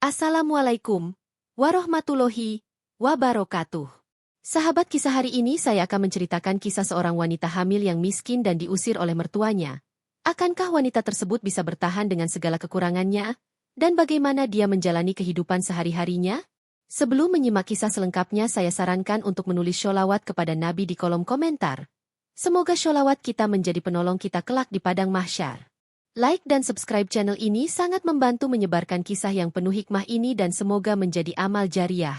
Assalamualaikum warahmatullahi wabarakatuh. Sahabat kisah, hari ini saya akan menceritakan kisah seorang wanita hamil yang miskin dan diusir oleh mertuanya. Akankah wanita tersebut bisa bertahan dengan segala kekurangannya? Dan bagaimana dia menjalani kehidupan sehari-harinya? Sebelum menyimak kisah selengkapnya, saya sarankan untuk menulis sholawat kepada Nabi di kolom komentar. Semoga sholawat kita menjadi penolong kita kelak di padang mahsyar. Like dan subscribe channel ini sangat membantu menyebarkan kisah yang penuh hikmah ini dan semoga menjadi amal jariah.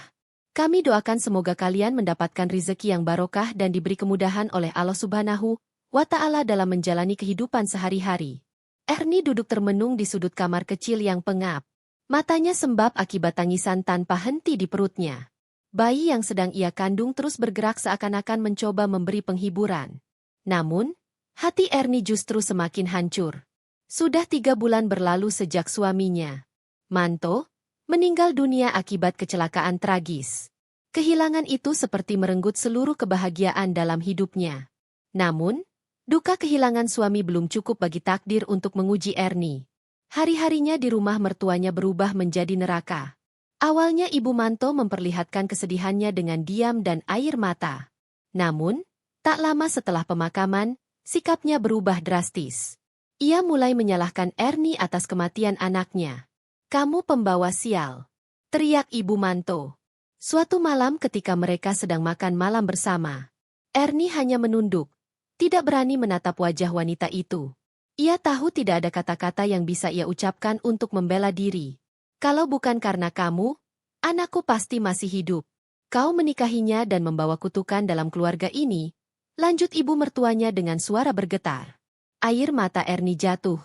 Kami doakan semoga kalian mendapatkan rezeki yang barokah dan diberi kemudahan oleh Allah Subhanahu wa Ta'ala dalam menjalani kehidupan sehari-hari. Ernie duduk termenung di sudut kamar kecil yang pengap. Matanya sembab akibat tangisan tanpa henti di perutnya. Bayi yang sedang ia kandung terus bergerak seakan-akan mencoba memberi penghiburan. Namun, hati Ernie justru semakin hancur. Sudah 3 bulan berlalu sejak suaminya, Manto, meninggal dunia akibat kecelakaan tragis. Kehilangan itu seperti merenggut seluruh kebahagiaan dalam hidupnya. Namun, duka kehilangan suami belum cukup bagi takdir untuk menguji Ernie. Hari-harinya di rumah mertuanya berubah menjadi neraka. Awalnya Ibu Manto memperlihatkan kesedihannya dengan diam dan air mata. Namun, tak lama setelah pemakaman, sikapnya berubah drastis. Ia mulai menyalahkan Ernie atas kematian anaknya. "Kamu pembawa sial!" teriak Ibu Manto. Suatu malam ketika mereka sedang makan malam bersama, Ernie hanya menunduk, tidak berani menatap wajah wanita itu. Ia tahu tidak ada kata-kata yang bisa ia ucapkan untuk membela diri. "Kalau bukan karena kamu, anakku pasti masih hidup. Kau menikahinya dan membawa kutukan dalam keluarga ini," lanjut ibu mertuanya dengan suara bergetar. Air mata Ernie jatuh,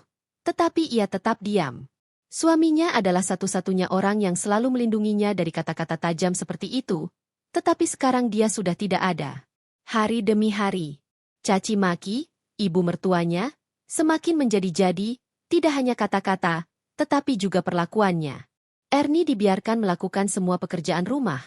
tetapi ia tetap diam. Suaminya adalah satu-satunya orang yang selalu melindunginya dari kata-kata tajam seperti itu, tetapi sekarang dia sudah tidak ada. Hari demi hari, caci maki, ibu mertuanya, semakin menjadi-jadi, tidak hanya kata-kata, tetapi juga perlakuannya. Ernie dibiarkan melakukan semua pekerjaan rumah.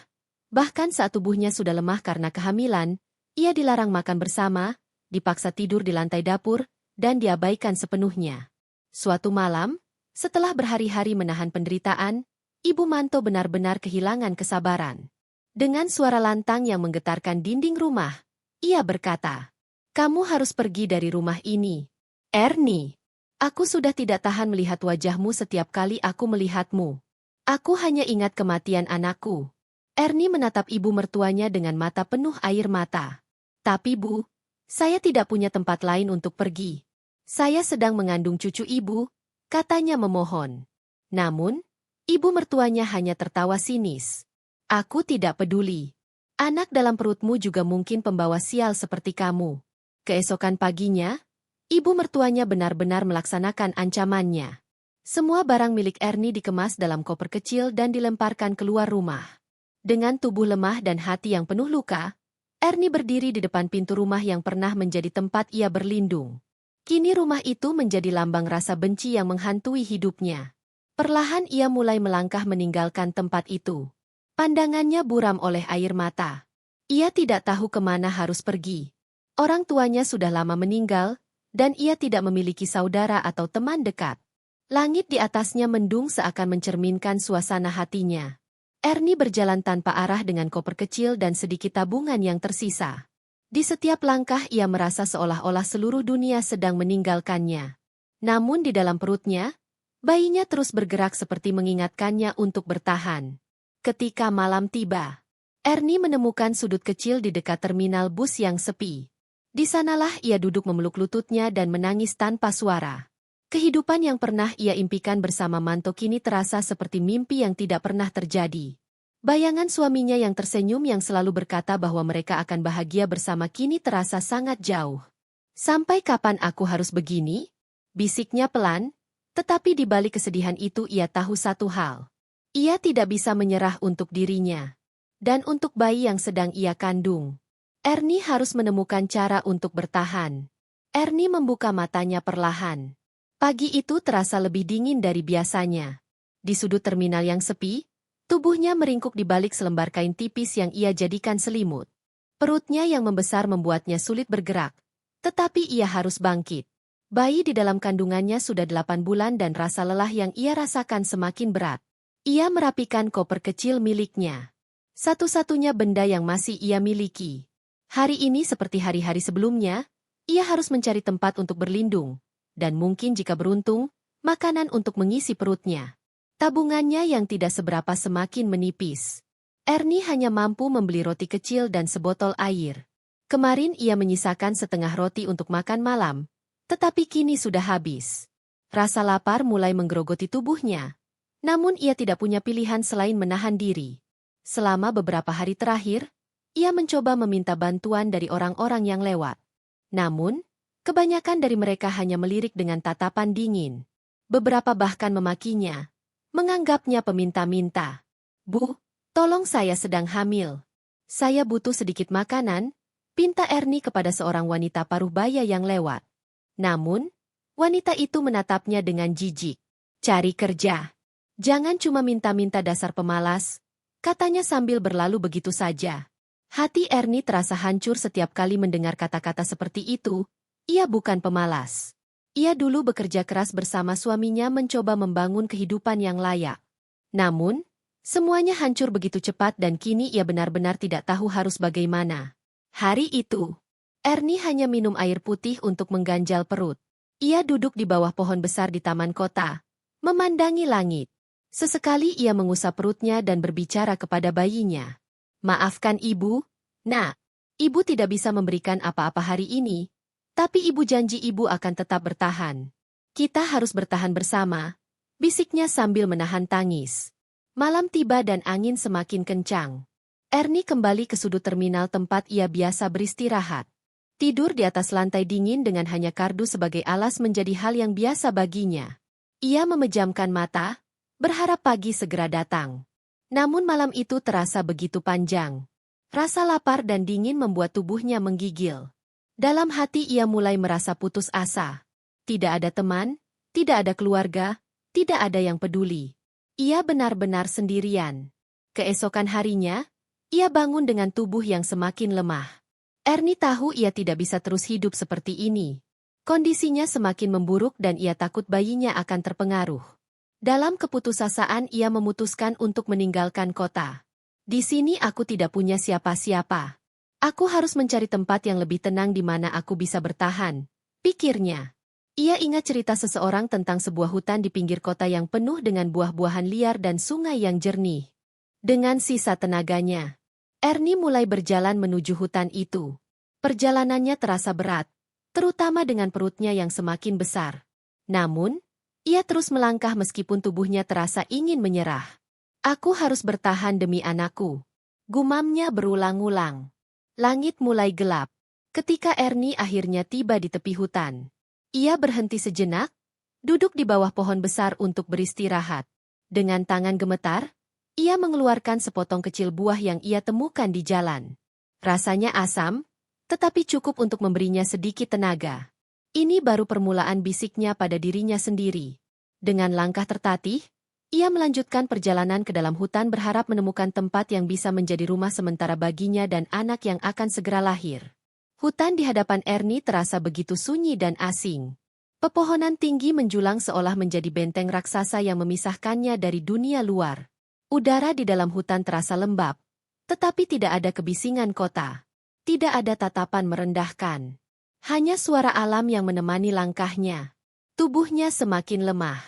Bahkan saat tubuhnya sudah lemah karena kehamilan, ia dilarang makan bersama, dipaksa tidur di lantai dapur, dan diabaikan sepenuhnya. Suatu malam, setelah berhari-hari menahan penderitaan, Ibu Manto benar-benar kehilangan kesabaran. Dengan suara lantang yang menggetarkan dinding rumah, ia berkata, "Kamu harus pergi dari rumah ini. Ernie, aku sudah tidak tahan melihat wajahmu setiap kali aku melihatmu. Aku hanya ingat kematian anakku." Ernie menatap ibu mertuanya dengan mata penuh air mata. "Tapi Bu, saya tidak punya tempat lain untuk pergi. Saya sedang mengandung cucu ibu," katanya memohon. Namun, ibu mertuanya hanya tertawa sinis. "Aku tidak peduli. Anak dalam perutmu juga mungkin pembawa sial seperti kamu." Keesokan paginya, ibu mertuanya benar-benar melaksanakan ancamannya. Semua barang milik Ernie dikemas dalam koper kecil dan dilemparkan keluar rumah. Dengan tubuh lemah dan hati yang penuh luka, Ernie berdiri di depan pintu rumah yang pernah menjadi tempat ia berlindung. Kini rumah itu menjadi lambang rasa benci yang menghantui hidupnya. Perlahan ia mulai melangkah meninggalkan tempat itu. Pandangannya buram oleh air mata. Ia tidak tahu kemana harus pergi. Orang tuanya sudah lama meninggal, dan ia tidak memiliki saudara atau teman dekat. Langit di atasnya mendung seakan mencerminkan suasana hatinya. Ernie berjalan tanpa arah dengan koper kecil dan sedikit tabungan yang tersisa. Di setiap langkah ia merasa seolah-olah seluruh dunia sedang meninggalkannya. Namun di dalam perutnya, bayinya terus bergerak seperti mengingatkannya untuk bertahan. Ketika malam tiba, Ernie menemukan sudut kecil di dekat terminal bus yang sepi. Di sanalah ia duduk memeluk lututnya dan menangis tanpa suara. Kehidupan yang pernah ia impikan bersama Manto kini terasa seperti mimpi yang tidak pernah terjadi. Bayangan suaminya yang tersenyum yang selalu berkata bahwa mereka akan bahagia bersama kini terasa sangat jauh. "Sampai kapan aku harus begini?" bisiknya pelan, tetapi di balik kesedihan itu ia tahu satu hal. Ia tidak bisa menyerah untuk dirinya. Dan untuk bayi yang sedang ia kandung. Ernie harus menemukan cara untuk bertahan. Ernie membuka matanya perlahan. Pagi itu terasa lebih dingin dari biasanya. Di sudut terminal yang sepi, tubuhnya meringkuk di balik selembar kain tipis yang ia jadikan selimut. Perutnya yang membesar membuatnya sulit bergerak, tetapi ia harus bangkit. Bayi di dalam kandungannya sudah 8 bulan dan rasa lelah yang ia rasakan semakin berat. Ia merapikan koper kecil miliknya. Satu-satunya benda yang masih ia miliki. Hari ini seperti hari-hari sebelumnya, ia harus mencari tempat untuk berlindung, dan mungkin jika beruntung, makanan untuk mengisi perutnya. Tabungannya yang tidak seberapa semakin menipis. Ernie hanya mampu membeli roti kecil dan sebotol air. Kemarin ia menyisakan setengah roti untuk makan malam, tetapi kini sudah habis. Rasa lapar mulai menggerogoti tubuhnya. Namun ia tidak punya pilihan selain menahan diri. Selama beberapa hari terakhir, ia mencoba meminta bantuan dari orang-orang yang lewat. Namun, kebanyakan dari mereka hanya melirik dengan tatapan dingin. Beberapa bahkan memakinya, menganggapnya peminta-minta. "Bu, tolong saya sedang hamil. Saya butuh sedikit makanan," pinta Ernie kepada seorang wanita paruh baya yang lewat. Namun, wanita itu menatapnya dengan jijik. "Cari kerja. Jangan cuma minta-minta dasar pemalas," katanya sambil berlalu begitu saja. Hati Ernie terasa hancur setiap kali mendengar kata-kata seperti itu. Ia bukan pemalas. Ia dulu bekerja keras bersama suaminya mencoba membangun kehidupan yang layak. Namun, semuanya hancur begitu cepat dan kini ia benar-benar tidak tahu harus bagaimana. Hari itu, Ernie hanya minum air putih untuk mengganjal perut. Ia duduk di bawah pohon besar di taman kota, memandangi langit. Sesekali ia mengusap perutnya dan berbicara kepada bayinya. "Maafkan ibu, nak. Ibu tidak bisa memberikan apa-apa hari ini, tapi ibu janji ibu akan tetap bertahan. Kita harus bertahan bersama," bisiknya sambil menahan tangis. Malam tiba dan angin semakin kencang. Ernie kembali ke sudut terminal tempat ia biasa beristirahat. Tidur di atas lantai dingin dengan hanya kardus sebagai alas menjadi hal yang biasa baginya. Ia memejamkan mata, berharap pagi segera datang. Namun malam itu terasa begitu panjang. Rasa lapar dan dingin membuat tubuhnya menggigil. Dalam hati ia mulai merasa putus asa. Tidak ada teman, tidak ada keluarga, tidak ada yang peduli. Ia benar-benar sendirian. Keesokan harinya, ia bangun dengan tubuh yang semakin lemah. Ernie tahu ia tidak bisa terus hidup seperti ini. Kondisinya semakin memburuk dan ia takut bayinya akan terpengaruh. Dalam keputusasaan ia memutuskan untuk meninggalkan kota. "Di sini aku tidak punya siapa-siapa. Aku harus mencari tempat yang lebih tenang di mana aku bisa bertahan," pikirnya. Ia ingat cerita seseorang tentang sebuah hutan di pinggir kota yang penuh dengan buah-buahan liar dan sungai yang jernih. Dengan sisa tenaganya, Ernie mulai berjalan menuju hutan itu. Perjalanannya terasa berat, terutama dengan perutnya yang semakin besar. Namun, ia terus melangkah meskipun tubuhnya terasa ingin menyerah. "Aku harus bertahan demi anakku," gumamnya berulang-ulang. Langit mulai gelap. Ketika Ernie akhirnya tiba di tepi hutan, ia berhenti sejenak, duduk di bawah pohon besar untuk beristirahat. Dengan tangan gemetar, ia mengeluarkan sepotong kecil buah yang ia temukan di jalan. Rasanya asam, tetapi cukup untuk memberinya sedikit tenaga. Ini baru permulaan, bisiknya pada dirinya sendiri. Dengan langkah tertatih, ia melanjutkan perjalanan ke dalam hutan berharap menemukan tempat yang bisa menjadi rumah sementara baginya dan anak yang akan segera lahir. Hutan di hadapan Ernie terasa begitu sunyi dan asing. Pepohonan tinggi menjulang seolah menjadi benteng raksasa yang memisahkannya dari dunia luar. Udara di dalam hutan terasa lembab, tetapi tidak ada kebisingan kota. Tidak ada tatapan merendahkan. Hanya suara alam yang menemani langkahnya. Tubuhnya semakin lemah.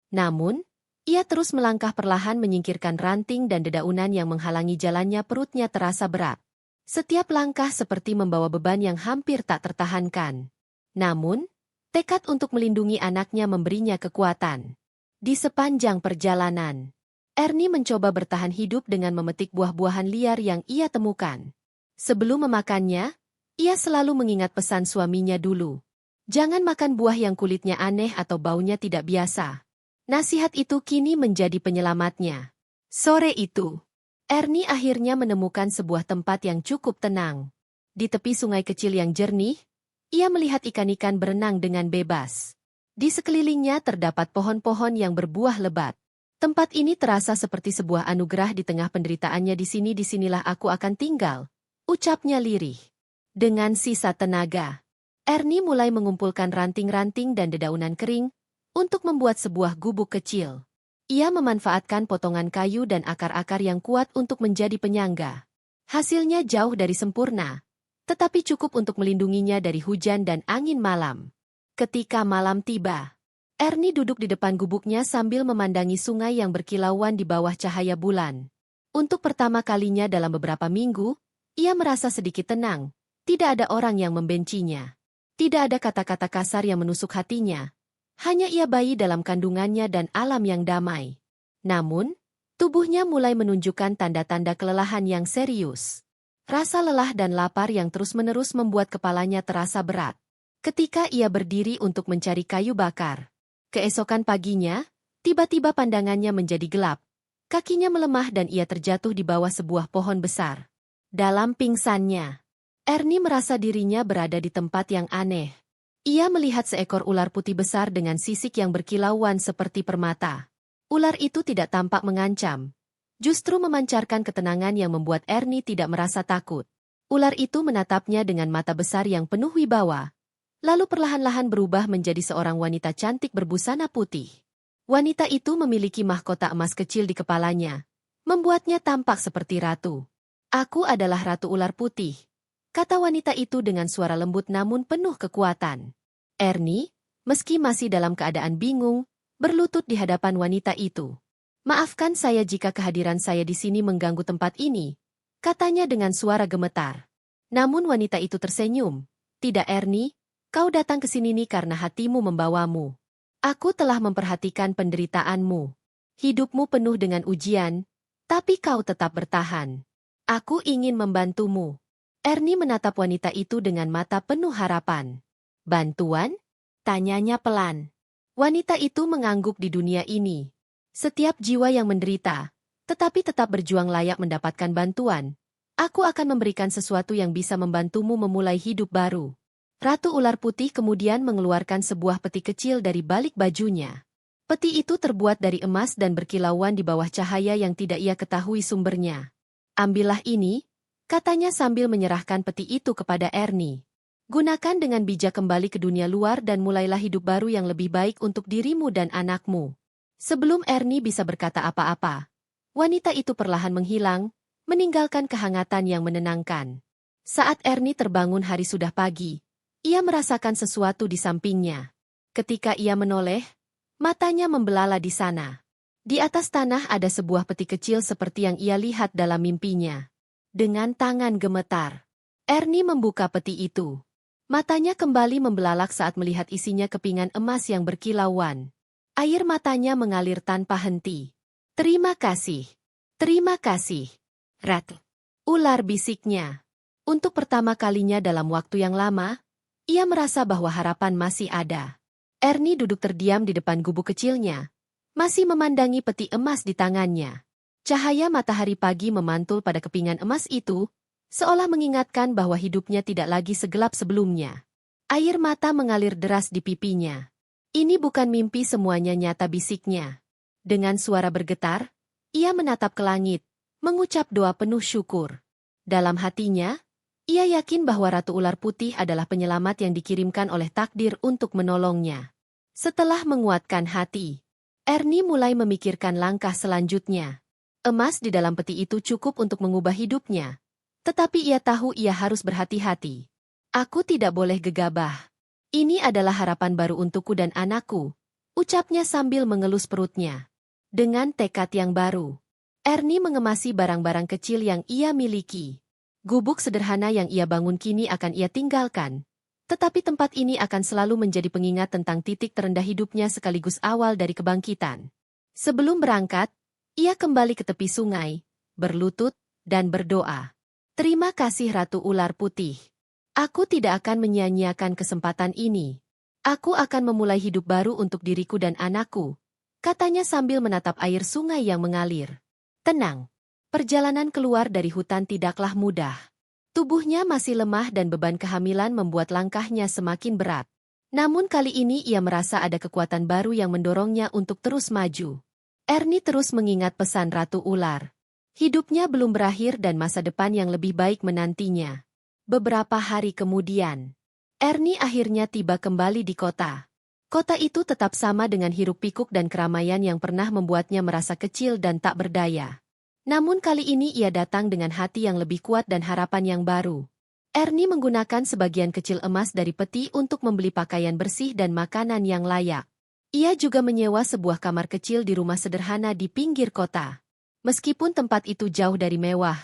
Namun, ia terus melangkah perlahan menyingkirkan ranting dan dedaunan yang menghalangi jalannya. Perutnya terasa berat. Setiap langkah seperti membawa beban yang hampir tak tertahankan. Namun, tekad untuk melindungi anaknya memberinya kekuatan. Di sepanjang perjalanan, Ernie mencoba bertahan hidup dengan memetik buah-buahan liar yang ia temukan. Sebelum memakannya, ia selalu mengingat pesan suaminya dulu. Jangan makan buah yang kulitnya aneh atau baunya tidak biasa. Nasihat itu kini menjadi penyelamatnya. Sore itu, Ernie akhirnya menemukan sebuah tempat yang cukup tenang. Di tepi sungai kecil yang jernih, ia melihat ikan-ikan berenang dengan bebas. Di sekelilingnya terdapat pohon-pohon yang berbuah lebat. Tempat ini terasa seperti sebuah anugerah di tengah penderitaannya. Disinilah aku akan tinggal, ucapnya lirih. Dengan sisa tenaga, Ernie mulai mengumpulkan ranting-ranting dan dedaunan kering untuk membuat sebuah gubuk kecil. Ia memanfaatkan potongan kayu dan akar-akar yang kuat untuk menjadi penyangga. Hasilnya jauh dari sempurna, tetapi cukup untuk melindunginya dari hujan dan angin malam. Ketika malam tiba, Ernie duduk di depan gubuknya sambil memandangi sungai yang berkilauan di bawah cahaya bulan. Untuk pertama kalinya dalam beberapa minggu, ia merasa sedikit tenang. Tidak ada orang yang membencinya. Tidak ada kata-kata kasar yang menusuk hatinya. Hanya ia bayi dalam kandungannya dan alam yang damai. Namun, tubuhnya mulai menunjukkan tanda-tanda kelelahan yang serius. Rasa lelah dan lapar yang terus-menerus membuat kepalanya terasa berat. Ketika ia berdiri untuk mencari kayu bakar, keesokan paginya, tiba-tiba pandangannya menjadi gelap. Kakinya melemah dan ia terjatuh di bawah sebuah pohon besar. Dalam pingsannya, Ernie merasa dirinya berada di tempat yang aneh. Ia melihat seekor ular putih besar dengan sisik yang berkilauan seperti permata. Ular itu tidak tampak mengancam, justru memancarkan ketenangan yang membuat Ernie tidak merasa takut. Ular itu menatapnya dengan mata besar yang penuh wibawa, lalu perlahan-lahan berubah menjadi seorang wanita cantik berbusana putih. Wanita itu memiliki mahkota emas kecil di kepalanya, membuatnya tampak seperti ratu. "Aku adalah Ratu Ular Putih," kata wanita itu dengan suara lembut namun penuh kekuatan. Ernie, meski masih dalam keadaan bingung, berlutut di hadapan wanita itu. "Maafkan saya jika kehadiran saya di sini mengganggu tempat ini," katanya dengan suara gemetar. Namun wanita itu tersenyum. "Tidak Ernie, kau datang ke sini nih karena hatimu membawamu. Aku telah memperhatikan penderitaanmu. Hidupmu penuh dengan ujian, tapi kau tetap bertahan. Aku ingin membantumu." Ernie menatap wanita itu dengan mata penuh harapan. "Bantuan?" tanyanya pelan. Wanita itu mengangguk di dunia ini. Setiap jiwa yang menderita, tetapi tetap berjuang layak mendapatkan bantuan. Aku akan memberikan sesuatu yang bisa membantumu memulai hidup baru. Ratu Ular Putih kemudian mengeluarkan sebuah peti kecil dari balik bajunya. Peti itu terbuat dari emas dan berkilauan di bawah cahaya yang tidak ia ketahui sumbernya. "Ambillah ini," katanya sambil menyerahkan peti itu kepada Ernie. "Gunakan dengan bijak kembali ke dunia luar dan mulailah hidup baru yang lebih baik untuk dirimu dan anakmu." Sebelum Ernie bisa berkata apa-apa, wanita itu perlahan menghilang, meninggalkan kehangatan yang menenangkan. Saat Ernie terbangun hari sudah pagi, ia merasakan sesuatu di sampingnya. Ketika ia menoleh, matanya membelala di sana. Di atas tanah ada sebuah peti kecil seperti yang ia lihat dalam mimpinya. Dengan tangan gemetar, Ernie membuka peti itu. Matanya kembali membelalak saat melihat isinya kepingan emas yang berkilauan. Air matanya mengalir tanpa henti. "Terima kasih. Terima kasih, Ratu." Ular bisiknya. Untuk pertama kalinya dalam waktu yang lama, ia merasa bahwa harapan masih ada. Ernie duduk terdiam di depan gubuk kecilnya, masih memandangi peti emas di tangannya. Cahaya matahari pagi memantul pada kepingan emas itu, seolah mengingatkan bahwa hidupnya tidak lagi segelap sebelumnya. Air mata mengalir deras di pipinya. "Ini bukan mimpi, semuanya nyata," bisiknya. Dengan suara bergetar, ia menatap ke langit, mengucap doa penuh syukur. Dalam hatinya, ia yakin bahwa Ratu Ular Putih adalah penyelamat yang dikirimkan oleh takdir untuk menolongnya. Setelah menguatkan hati, Ernie mulai memikirkan langkah selanjutnya. Emas di dalam peti itu cukup untuk mengubah hidupnya. Tetapi ia tahu ia harus berhati-hati. "Aku tidak boleh gegabah. Ini adalah harapan baru untukku dan anakku," ucapnya sambil mengelus perutnya. Dengan tekad yang baru, Ernie mengemasi barang-barang kecil yang ia miliki. Gubuk sederhana yang ia bangun kini akan ia tinggalkan. Tetapi tempat ini akan selalu menjadi pengingat tentang titik terendah hidupnya sekaligus awal dari kebangkitan. Sebelum berangkat, ia kembali ke tepi sungai, berlutut, dan berdoa. "Terima kasih Ratu Ular Putih. Aku tidak akan menyia-nyiakan kesempatan ini. Aku akan memulai hidup baru untuk diriku dan anakku," katanya sambil menatap air sungai yang mengalir. Tenang. Perjalanan keluar dari hutan tidaklah mudah. Tubuhnya masih lemah dan beban kehamilan membuat langkahnya semakin berat. Namun kali ini ia merasa ada kekuatan baru yang mendorongnya untuk terus maju. Ernie terus mengingat pesan Ratu Ular. Hidupnya belum berakhir dan masa depan yang lebih baik menantinya. Beberapa hari kemudian, Ernie akhirnya tiba kembali di kota. Kota itu tetap sama dengan hiruk-pikuk dan keramaian yang pernah membuatnya merasa kecil dan tak berdaya. Namun kali ini ia datang dengan hati yang lebih kuat dan harapan yang baru. Ernie menggunakan sebagian kecil emas dari peti untuk membeli pakaian bersih dan makanan yang layak. Ia juga menyewa sebuah kamar kecil di rumah sederhana di pinggir kota. Meskipun tempat itu jauh dari mewah,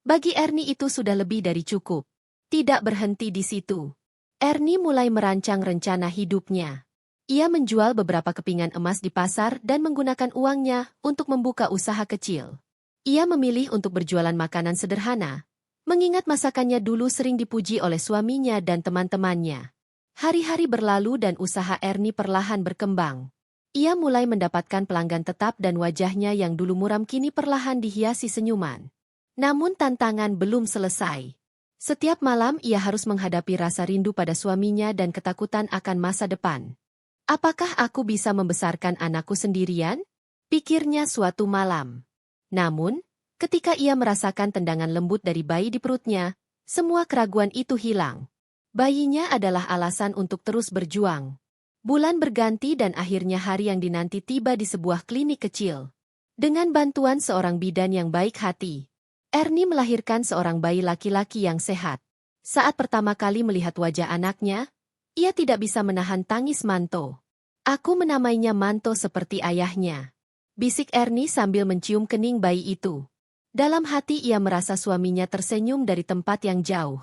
bagi Ernie itu sudah lebih dari cukup. Tidak berhenti di situ. Ernie mulai merancang rencana hidupnya. Ia menjual beberapa kepingan emas di pasar dan menggunakan uangnya untuk membuka usaha kecil. Ia memilih untuk berjualan makanan sederhana, mengingat masakannya dulu sering dipuji oleh suaminya dan teman-temannya. Hari-hari berlalu dan usaha Ernie perlahan berkembang. Ia mulai mendapatkan pelanggan tetap dan wajahnya yang dulu muram kini perlahan dihiasi senyuman. Namun tantangan belum selesai. Setiap malam ia harus menghadapi rasa rindu pada suaminya dan ketakutan akan masa depan. Apakah aku bisa membesarkan anakku sendirian? Pikirnya suatu malam. Namun, ketika ia merasakan tendangan lembut dari bayi di perutnya, semua keraguan itu hilang. Bayinya adalah alasan untuk terus berjuang. Bulan berganti dan akhirnya hari yang dinanti tiba di sebuah klinik kecil. Dengan bantuan seorang bidan yang baik hati, Ernie melahirkan seorang bayi laki-laki yang sehat. Saat pertama kali melihat wajah anaknya, ia tidak bisa menahan tangis Manto. Aku menamainya Manto seperti ayahnya, bisik Ernie sambil mencium kening bayi itu. Dalam hati ia merasa suaminya tersenyum dari tempat yang jauh.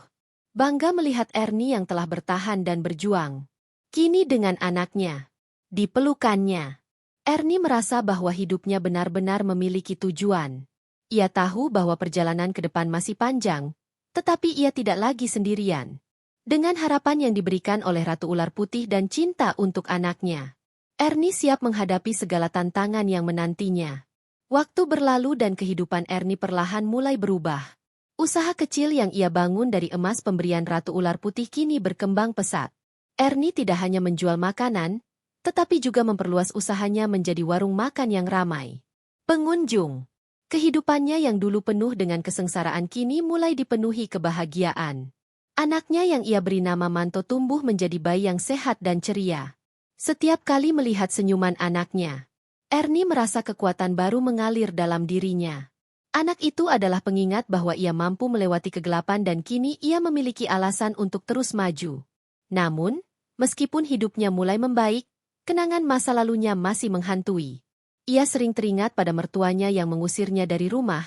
Bangga melihat Ernie yang telah bertahan dan berjuang. Kini dengan anaknya, di pelukannya, Ernie merasa bahwa hidupnya benar-benar memiliki tujuan. Ia tahu bahwa perjalanan ke depan masih panjang, tetapi ia tidak lagi sendirian. Dengan harapan yang diberikan oleh Ratu Ular Putih dan cinta untuk anaknya, Ernie siap menghadapi segala tantangan yang menantinya. Waktu berlalu dan kehidupan Ernie perlahan mulai berubah. Usaha kecil yang ia bangun dari emas pemberian Ratu Ular Putih kini berkembang pesat. Ernie tidak hanya menjual makanan, tetapi juga memperluas usahanya menjadi warung makan yang ramai. Pengunjung. Kehidupannya yang dulu penuh dengan kesengsaraan kini mulai dipenuhi kebahagiaan. Anaknya yang ia beri nama Manto tumbuh menjadi bayi yang sehat dan ceria. Setiap kali melihat senyuman anaknya, Ernie merasa kekuatan baru mengalir dalam dirinya. Anak itu adalah pengingat bahwa ia mampu melewati kegelapan dan kini ia memiliki alasan untuk terus maju. Namun, meskipun hidupnya mulai membaik, kenangan masa lalunya masih menghantui. Ia sering teringat pada mertuanya yang mengusirnya dari rumah,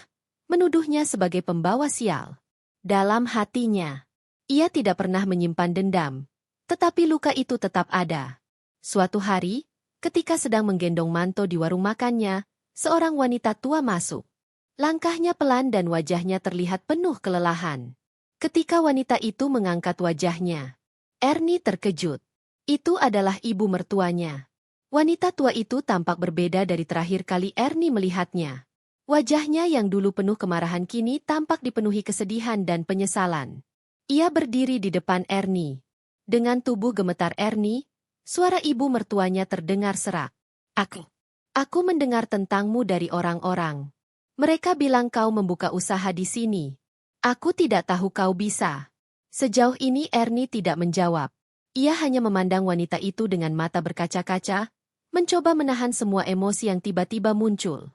menuduhnya sebagai pembawa sial. Dalam hatinya, ia tidak pernah menyimpan dendam, tetapi luka itu tetap ada. Suatu hari, ketika sedang menggendong Manto di warung makannya, seorang wanita tua masuk. Langkahnya pelan dan wajahnya terlihat penuh kelelahan. Ketika wanita itu mengangkat wajahnya, Ernie terkejut. Itu adalah ibu mertuanya. Wanita tua itu tampak berbeda dari terakhir kali Ernie melihatnya. Wajahnya yang dulu penuh kemarahan kini tampak dipenuhi kesedihan dan penyesalan. Ia berdiri di depan Ernie. Dengan tubuh gemetar Ernie, suara ibu mertuanya terdengar serak. Aku mendengar tentangmu dari orang-orang. Mereka bilang kau membuka usaha di sini. Aku tidak tahu kau bisa. Sejauh ini Ernie tidak menjawab. Ia hanya memandang wanita itu dengan mata berkaca-kaca, mencoba menahan semua emosi yang tiba-tiba muncul.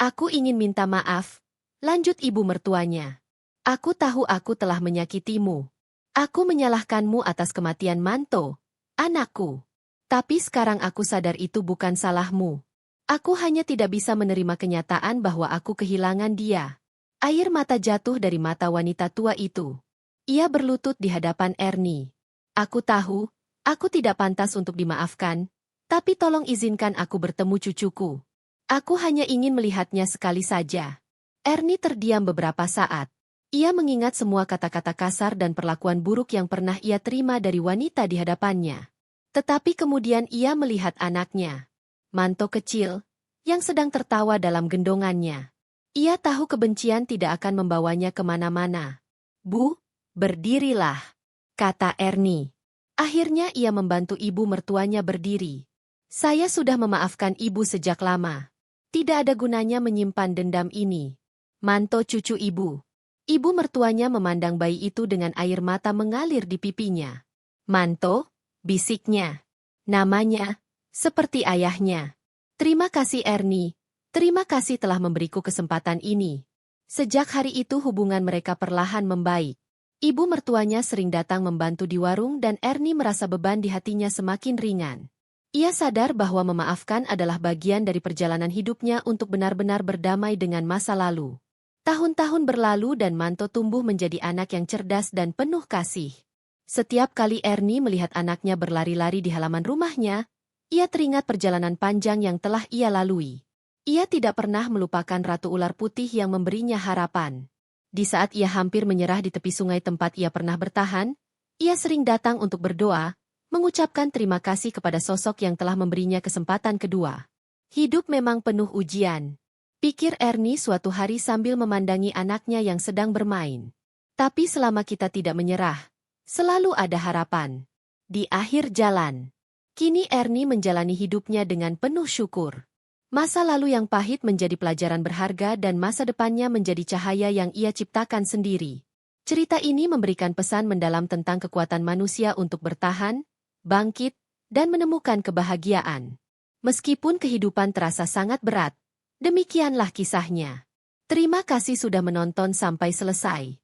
Aku ingin minta maaf, lanjut ibu mertuanya. Aku tahu aku telah menyakitimu. Aku menyalahkanmu atas kematian Manto, anakku. Tapi sekarang aku sadar itu bukan salahmu. Aku hanya tidak bisa menerima kenyataan bahwa aku kehilangan dia. Air mata jatuh dari mata wanita tua itu. Ia berlutut di hadapan Ernie. Aku tahu, aku tidak pantas untuk dimaafkan, tapi tolong izinkan aku bertemu cucuku. Aku hanya ingin melihatnya sekali saja. Ernie terdiam beberapa saat. Ia mengingat semua kata-kata kasar dan perlakuan buruk yang pernah ia terima dari wanita di hadapannya. Tetapi kemudian ia melihat anaknya, Manto kecil, yang sedang tertawa dalam gendongannya. Ia tahu kebencian tidak akan membawanya kemana-mana. Bu, berdirilah, kata Ernie. Akhirnya ia membantu ibu mertuanya berdiri. Saya sudah memaafkan ibu sejak lama. Tidak ada gunanya menyimpan dendam ini. Manto cucu ibu. Ibu mertuanya memandang bayi itu dengan air mata mengalir di pipinya. Manto, bisiknya. Namanya, seperti ayahnya. Terima kasih Ernie. Terima kasih telah memberiku kesempatan ini. Sejak hari itu hubungan mereka perlahan membaik. Ibu mertuanya sering datang membantu di warung dan Ernie merasa beban di hatinya semakin ringan. Ia sadar bahwa memaafkan adalah bagian dari perjalanan hidupnya untuk benar-benar berdamai dengan masa lalu. Tahun-tahun berlalu dan Manto tumbuh menjadi anak yang cerdas dan penuh kasih. Setiap kali Ernie melihat anaknya berlari-lari di halaman rumahnya, ia teringat perjalanan panjang yang telah ia lalui. Ia tidak pernah melupakan Ratu Ular Putih yang memberinya harapan. Di saat ia hampir menyerah di tepi sungai tempat ia pernah bertahan, ia sering datang untuk berdoa, mengucapkan terima kasih kepada sosok yang telah memberinya kesempatan kedua. Hidup memang penuh ujian, pikir Ernie suatu hari sambil memandangi anaknya yang sedang bermain. Tapi selama kita tidak menyerah, selalu ada harapan. Di akhir jalan, kini Ernie menjalani hidupnya dengan penuh syukur. Masa lalu yang pahit menjadi pelajaran berharga dan masa depannya menjadi cahaya yang ia ciptakan sendiri. Cerita ini memberikan pesan mendalam tentang kekuatan manusia untuk bertahan, bangkit, dan menemukan kebahagiaan. Meskipun kehidupan terasa sangat berat, demikianlah kisahnya. Terima kasih sudah menonton sampai selesai.